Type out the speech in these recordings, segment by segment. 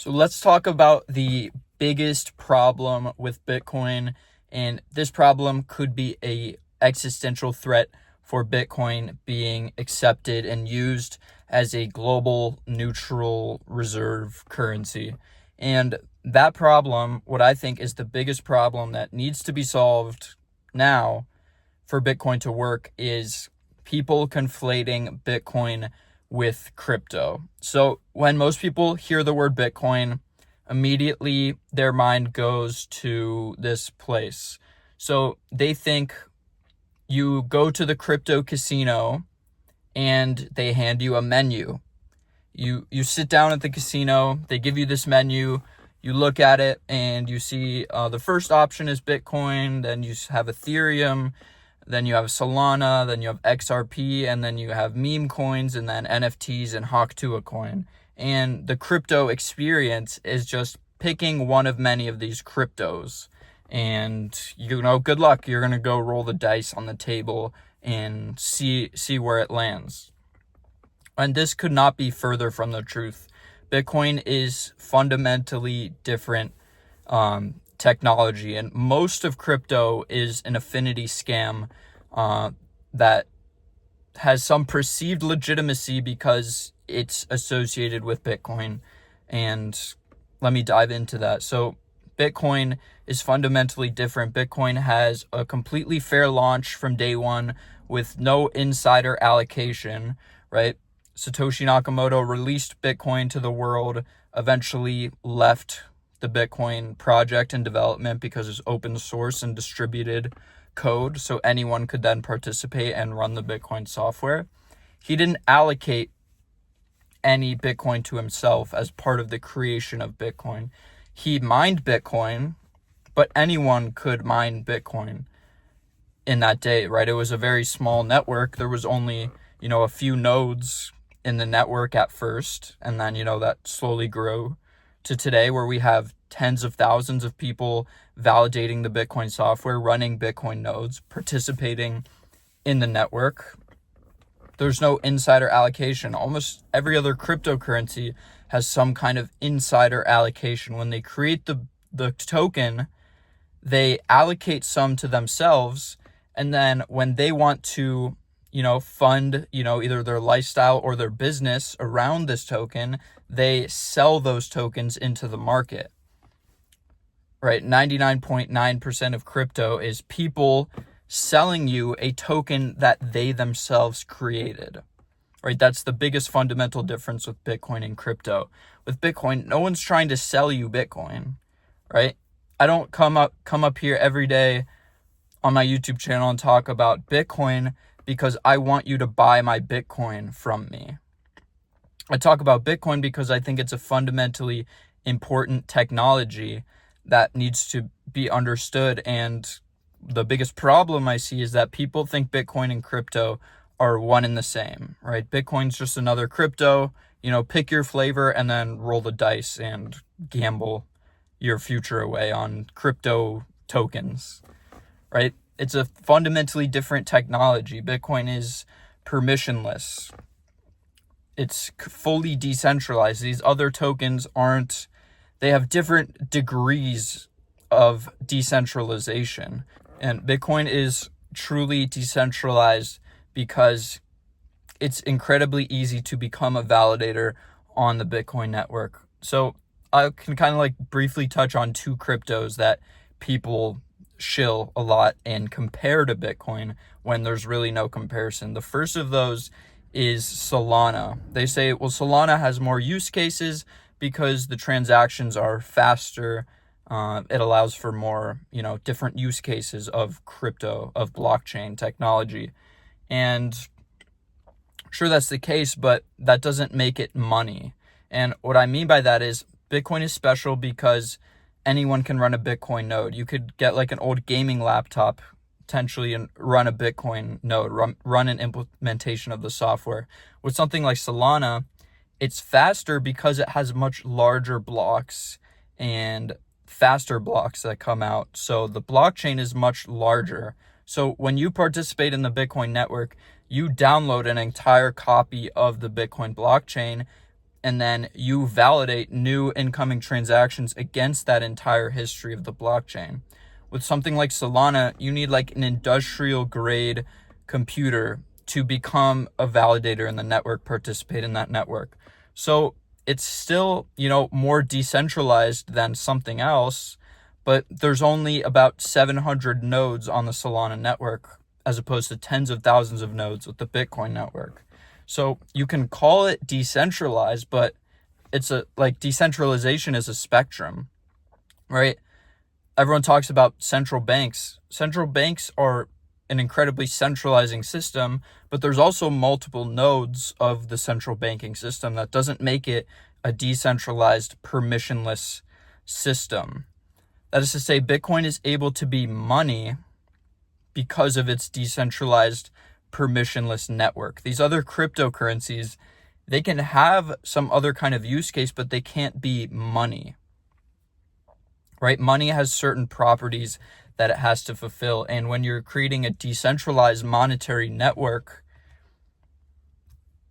So let's talk about the biggest problem with Bitcoin, and this problem could be a existential threat for Bitcoin being accepted and used as a global neutral reserve currency. And that problem, what I think is the biggest problem that needs to be solved now for Bitcoin to work, is people conflating Bitcoin with crypto. So when most people hear the word Bitcoin, immediately their mind goes to this place. So they think you go to the crypto casino and they hand you a menu. You sit down at the casino, they give you this menu, you look at it and you see the first option is Bitcoin, then you have Ethereum, then you have Solana, then you have XRP, and then you have meme coins, and then NFTs and Hawk2a coin. And the crypto experience is just picking one of many of these cryptos. And, good luck. You're going to go roll the dice on the table and see where it lands. And this could not be further from the truth. Bitcoin is fundamentally different technology, and most of crypto is an affinity scam that has some perceived legitimacy because it's associated with Bitcoin. And let me dive into that. So Bitcoin is fundamentally different. Bitcoin has a completely fair launch from day one with no insider allocation, right? Satoshi Nakamoto released Bitcoin to the world, eventually left the Bitcoin project and development because it's open source and distributed code, so anyone could then participate and run the Bitcoin software. He didn't allocate any Bitcoin to himself as part of the creation of Bitcoin. He mined Bitcoin, but anyone could mine Bitcoin in that day, right? It was a very small network. There was only, a few nodes in the network at first, and then, that slowly grew to today, where we have tens of thousands of people validating the Bitcoin software, running Bitcoin nodes, participating in the network. There's no insider allocation. Almost every other cryptocurrency has some kind of insider allocation. When they create the token, they allocate some to themselves, and then when they want to fund, either their lifestyle or their business around this token, they sell those tokens into the market, right? 99.9% of crypto is people selling you a token that they themselves created, right? That's the biggest fundamental difference with Bitcoin and crypto. With Bitcoin, no one's trying to sell you Bitcoin, right? I don't come up here every day on my YouTube channel and talk about Bitcoin because I want you to buy my Bitcoin from me. I talk about Bitcoin because I think it's a fundamentally important technology that needs to be understood. And the biggest problem I see is that people think Bitcoin and crypto are one and the same, right? Bitcoin's just another crypto, pick your flavor and then roll the dice and gamble your future away on crypto tokens, right? It's a fundamentally different technology. Bitcoin is permissionless. It's fully decentralized. These other tokens aren't. They have different degrees of decentralization. And Bitcoin is truly decentralized because it's incredibly easy to become a validator on the Bitcoin network. So I can kind of briefly touch on two cryptos that people shill a lot and compare to Bitcoin when there's really no comparison. The first of those is Solana. They say, well, Solana has more use cases because the transactions are faster. It allows for more, different use cases of crypto, of blockchain technology. And sure, that's the case, but that doesn't make it money. And what I mean by that is Bitcoin is special because anyone can run a Bitcoin node. You could get an old gaming laptop potentially and run a Bitcoin node, run an implementation of the software. With something like Solana, it's faster because it has much larger blocks and faster blocks that come out. So the blockchain is much larger. So when you participate in the Bitcoin network, you download an entire copy of the Bitcoin blockchain, and then you validate new incoming transactions against that entire history of the blockchain. With something like Solana, you need like an industrial grade computer to become a validator in the network, participate in that network. So it's still, more decentralized than something else, but there's only about 700 nodes on the Solana network, as opposed to tens of thousands of nodes with the Bitcoin network. So you can call it decentralized, but it's decentralization is a spectrum, right? Everyone talks about central banks. Central banks are an incredibly centralizing system, but there's also multiple nodes of the central banking system. That doesn't make it a decentralized, permissionless system. That is to say, Bitcoin is able to be money because of its decentralized, permissionless network. These other cryptocurrencies, they can have some other kind of use case, but they can't be money, right? Money has certain properties that it has to fulfill. And when you're creating a decentralized monetary network,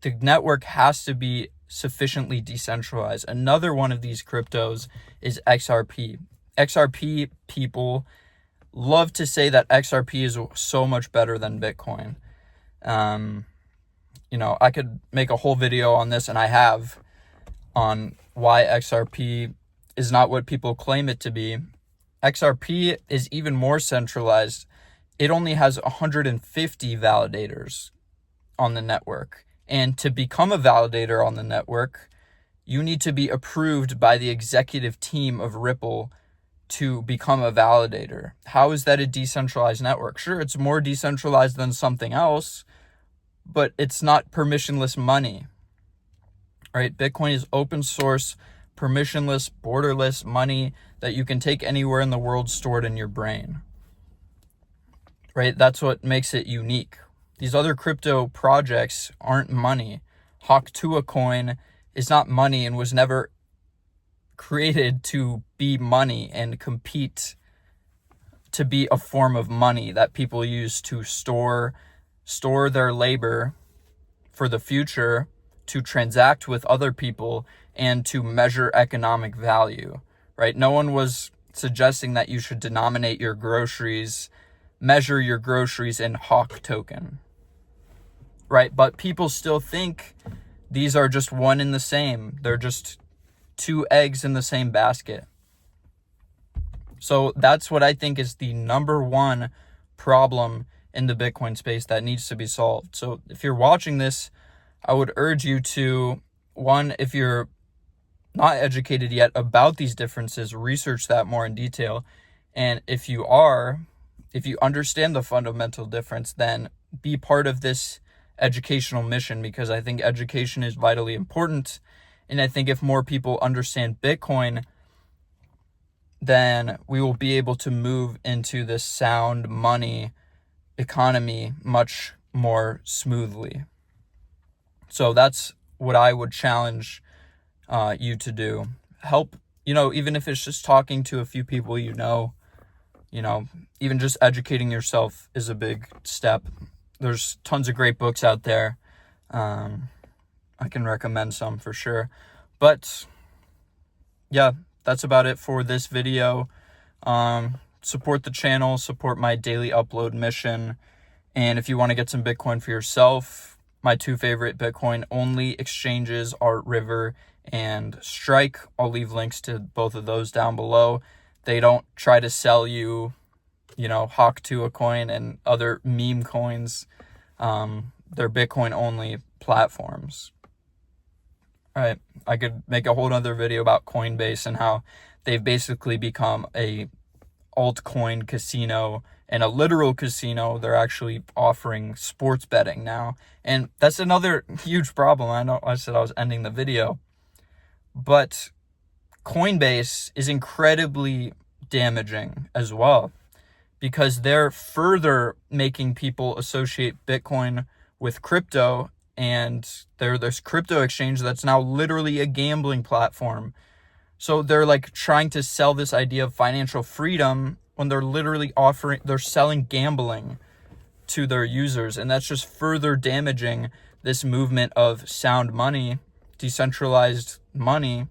the network has to be sufficiently decentralized. Another one of these cryptos is XRP. XRP people love to say that XRP is so much better than Bitcoin. I could make a whole video on this, and I have, on why XRP is not what people claim it to be. XRP is even more centralized. It only has 150 validators on the network. And to become a validator on the network, you need to be approved by the executive team of Ripple to become a validator. How is that a decentralized network? Sure, it's more decentralized than something else, but it's not permissionless money, right? Bitcoin is open source, permissionless, borderless money that you can take anywhere in the world, stored in your brain, right? That's what makes it unique. These other crypto projects aren't money. Hawk coin is not money and was never created to be money and compete to be a form of money that people use to store their labor for the future, to transact with other people, and to measure economic value, right? No one was suggesting that you should denominate your groceries, measure your groceries in Hawk token, right? But people still think these are just one and the same. They're just two eggs in the same basket. So that's what I think is the number one problem in the Bitcoin space that needs to be solved. So if you're watching this, I would urge you to, one, if you're not educated yet about these differences, research that more in detail. And if you understand the fundamental difference, then be part of this educational mission, because I think education is vitally important. And I think if more people understand Bitcoin, then we will be able to move into this sound money economy much more smoothly. So that's what I would challenge you to do. Help, even if it's just talking to a few people, even just educating yourself is a big step. There's tons of great books out there. I can recommend some for sure. But yeah, that's about it for this video. Support the channel, support my daily upload mission. And if you want to get some Bitcoin for yourself, my two favorite Bitcoin only exchanges are River and Strike. I'll leave links to both of those down below. They don't try to sell you, Hawk coin and other meme coins. They're Bitcoin only platforms. All right, I could make a whole other video about Coinbase and how they've basically become a altcoin casino and a literal casino. They're actually offering sports betting now. And that's another huge problem. I know I said I was ending the video, but Coinbase is incredibly damaging as well, because they're further making people associate Bitcoin with crypto, and they're this crypto exchange that's now literally a gambling platform. So they're trying to sell this idea of financial freedom when they're literally they're selling gambling to their users. And that's just further damaging this movement of sound money decentralized money,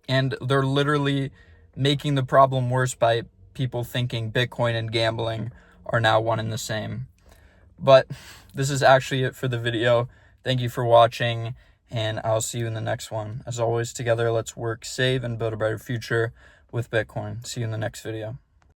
and they're literally making the problem worse by people thinking Bitcoin and gambling are now one and the same. But this is actually it for the video. Thank you for watching, and I'll see you in the next one. As always, together, let's work, save, and build a better future with Bitcoin. See you in the next video.